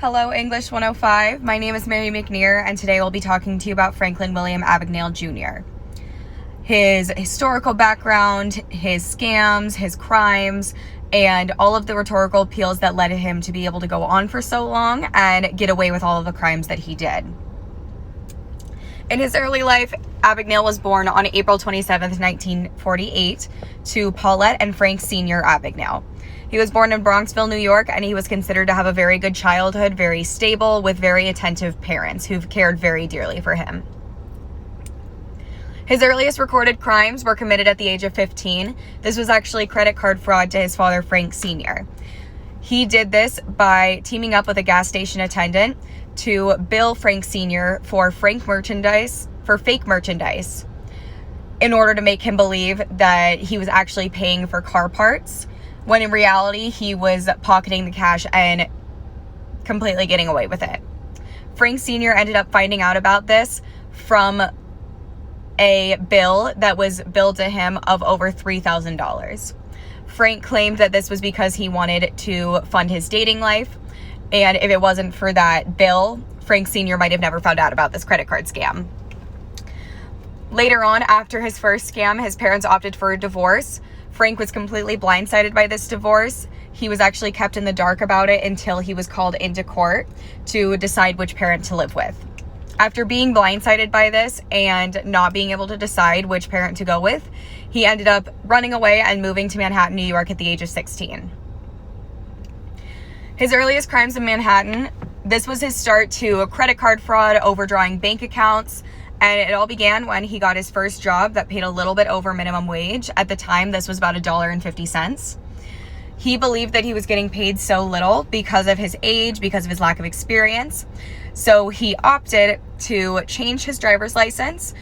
Hello, English 105. My name is Mary McNear, and today we'll be talking to you about Franklin William Abagnale Jr. His historical background, his scams, his crimes, and all of the rhetorical appeals that led him to be able to go on for so long and get away with all of the crimes that he did. In his early life, Abagnale was born on April 27th, 1948, to Paulette and Frank Sr. Abagnale. He was born in Bronxville, New York, and he was considered to have a very good childhood, very stable, with very attentive parents who've cared very dearly for him. His earliest recorded crimes were committed at the age of 15. This was actually credit card fraud to his father, Frank Sr. He did this by teaming up with a gas station attendant to bill Frank Sr. for fake merchandise in order to make him believe that he was actually paying for car parts, when in reality, he was pocketing the cash and completely getting away with it. Frank Sr. ended up finding out about this from a bill that was billed to him of over $3,000. Frank claimed that this was because he wanted to fund his dating life, and if it wasn't for that bill, Frank Sr. might have never found out about this credit card scam. Later on, after his first scam, his parents opted for a divorce. Frank was completely blindsided by this divorce. He was actually kept in the dark about it until he was called into court to decide which parent to live with. After being blindsided by this and not being able to decide which parent to go with, he ended up running away and moving to Manhattan, New York at the age of 16. His earliest crimes in Manhattan, this was his start to a credit card fraud, overdrawing bank accounts, and it all began when he got his first job that paid a little bit over minimum wage. At the time, this was about $1.50. He believed that he was getting paid so little because of his age, because of his lack of experience. So he opted to change his driver's license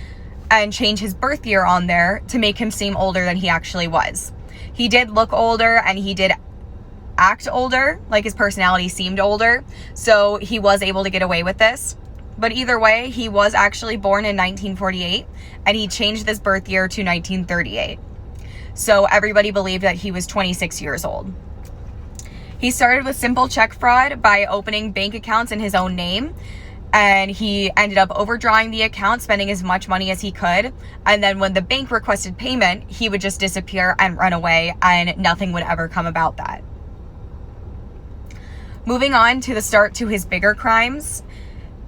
and change his birth year on there to make him seem older than he actually was. He did look older and he did act older, like his personality seemed older. So he was able to get away with this. But either way, he was actually born in 1948, and he changed this birth year to 1938. So everybody believed that he was 26 years old. He started with simple check fraud by opening bank accounts in his own name, and he ended up overdrawing the account, spending as much money as he could. And then when the bank requested payment, he would just disappear and run away, and nothing would ever come about that. Moving on to the start to his bigger crimes.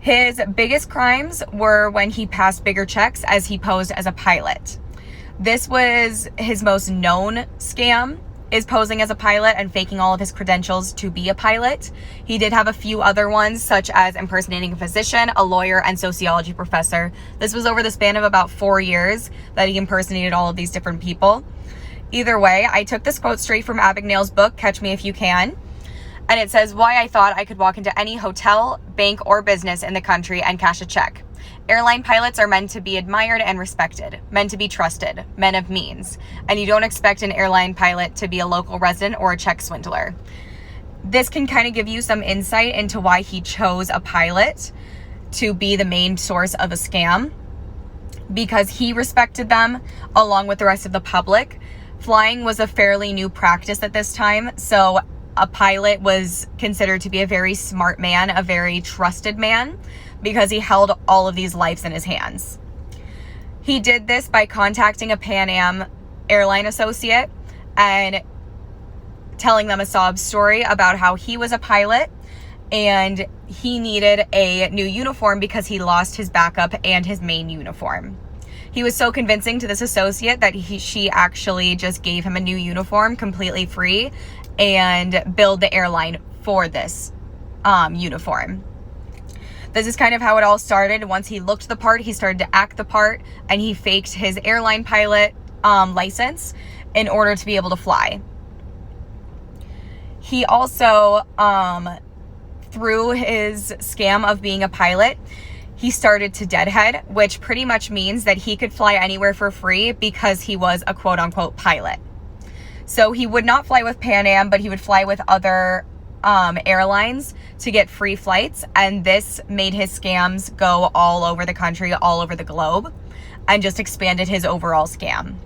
His biggest crimes were when he passed bigger checks as he posed as a pilot. This was his most known scam, is posing as a pilot and faking all of his credentials to be a pilot. He did have a few other ones, such as impersonating a physician, a lawyer, and sociology professor. This was over the span of about 4 years that he impersonated all of these different people. Either way, I took this quote straight from Abagnale's book, Catch Me If You Can. And it says, "Why I thought I could walk into any hotel, bank, or business in the country and cash a check. Airline pilots are meant to be admired and respected, meant to be trusted, men of means. And you don't expect an airline pilot to be a local resident or a check swindler." This can kind of give you some insight into why he chose a pilot to be the main source of a scam, because he respected them along with the rest of the public. Flying was a fairly new practice at this time, so a pilot was considered to be a very smart man, a very trusted man, because he held all of these lives in his hands. He did this by contacting a Pan Am airline associate and telling them a sob story about how he was a pilot and he needed a new uniform because he lost his backup and his main uniform. He was so convincing to this associate that she actually just gave him a new uniform completely free and billed the airline for this uniform. This is kind of how it all started. Once he looked the part, he started to act the part, and he faked his airline pilot license in order to be able to fly. He also, through his scam of being a pilot, he started to deadhead, which pretty much means that he could fly anywhere for free because he was a quote-unquote pilot. So he would not fly with Pan Am, but he would fly with other airlines to get free flights. And this made his scams go all over the country, all over the globe, and just expanded his overall scam.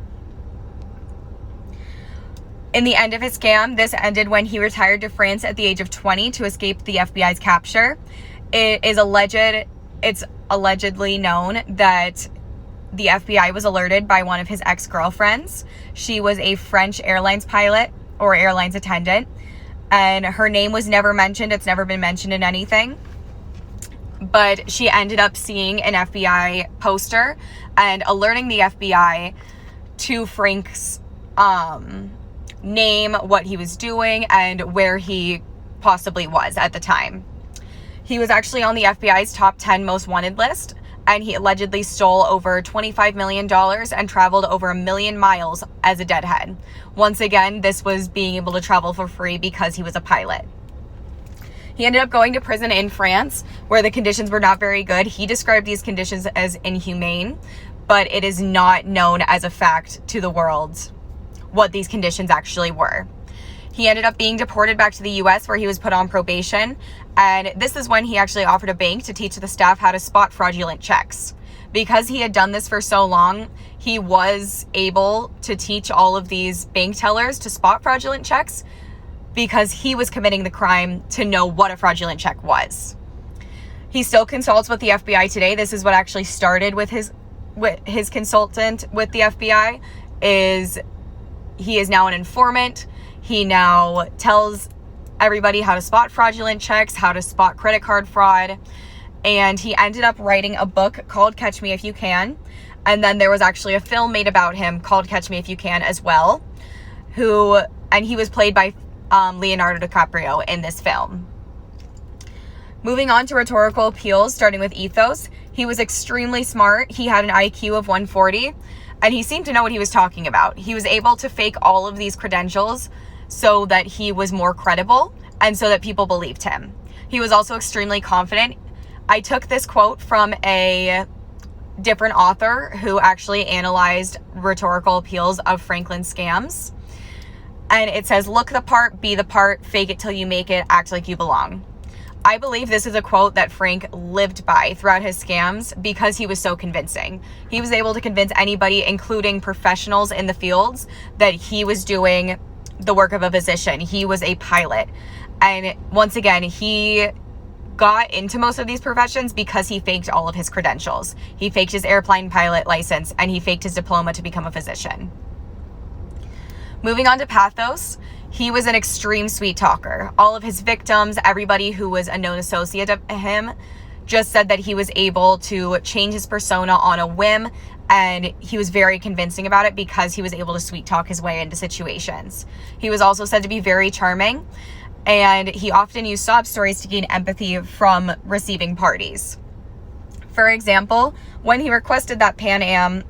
In the end of his scam, this ended when he retired to France at the age of 20 to escape the FBI's capture. It's allegedly known that the FBI was alerted by one of his ex-girlfriends. She was a French airlines pilot or airlines attendant, and her name was never mentioned. It's never been mentioned in anything. But she ended up seeing an FBI poster and alerting the FBI to Frank's name, what he was doing, and where he possibly was at the time. He was actually on the FBI's top 10 most wanted list, and he allegedly stole over $25 million and traveled over 1 million miles as a deadhead. Once again, this was being able to travel for free because he was a pilot. He ended up going to prison in France, where the conditions were not very good. He described these conditions as inhumane, but it is not known as a fact to the world what these conditions actually were. He ended up being deported back to the US, where he was put on probation. And this is when he actually offered a bank to teach the staff how to spot fraudulent checks. Because he had done this for so long, he was able to teach all of these bank tellers to spot fraudulent checks because he was committing the crime to know what a fraudulent check was. He still consults with the FBI today. This is what actually started with his consultant with the FBI. He is now an informant. He now tells everybody how to spot fraudulent checks, how to spot credit card fraud. And he ended up writing a book called Catch Me If You Can. And then there was actually a film made about him called Catch Me If You Can as well. And he was played by Leonardo DiCaprio in this film. Moving on to rhetorical appeals, starting with ethos. He was extremely smart. He had an IQ of 140. And he seemed to know what he was talking about. He was able to fake all of these credentials so that he was more credible and so that people believed him. He was also extremely confident. I took this quote from a different author who actually analyzed rhetorical appeals of Franklin's scams. And it says, look the part, be the part, fake it till you make it, act like you belong. I believe this is a quote that Frank lived by throughout his scams because he was so convincing. He was able to convince anybody, including professionals in the fields, that he was doing the work of a physician. He was a pilot. And once again, he got into most of these professions because he faked all of his credentials. He faked his airplane pilot license and he faked his diploma to become a physician. Moving on to pathos. He was an extreme sweet talker. All of his victims, everybody who was a known associate of him, just said that he was able to change his persona on a whim, and he was very convincing about it because he was able to sweet talk his way into situations. He was also said to be very charming, and he often used sob stories to gain empathy from receiving parties. For example, when he requested that Pan Am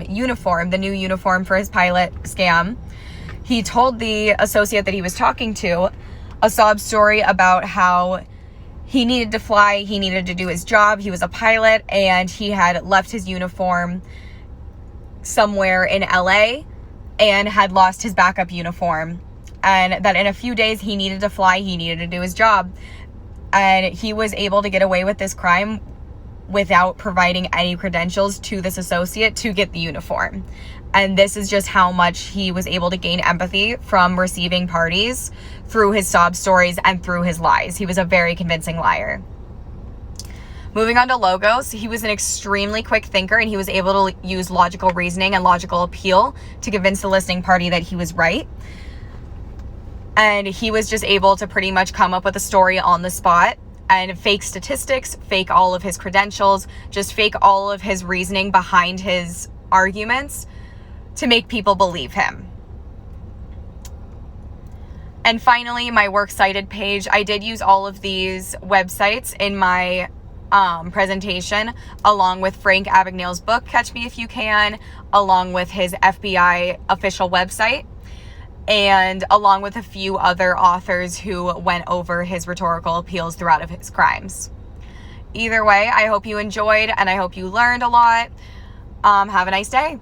uniform, the new uniform for his pilot scam, he told the associate that he was talking to a sob story about how he needed to fly, he needed to do his job, he was a pilot, and he had left his uniform somewhere in LA and had lost his backup uniform, and that in a few days he needed to fly, he needed to do his job. And he was able to get away with this crime without providing any credentials to this associate to get the uniform. And this is just how much he was able to gain empathy from receiving parties through his sob stories and through his lies. He was a very convincing liar. Moving on to logos, he was an extremely quick thinker, and he was able to use logical reasoning and logical appeal to convince the listening party that he was right. And he was just able to pretty much come up with a story on the spot and fake statistics, fake all of his credentials, just fake all of his reasoning behind his arguments to make people believe him. And finally, my works cited page. I did use all of these websites in my presentation, along with Frank Abagnale's book, Catch Me If You Can, along with his FBI official website, and along with a few other authors who went over his rhetorical appeals throughout of his crimes. Either way, I hope you enjoyed and I hope you learned a lot. Have a nice day.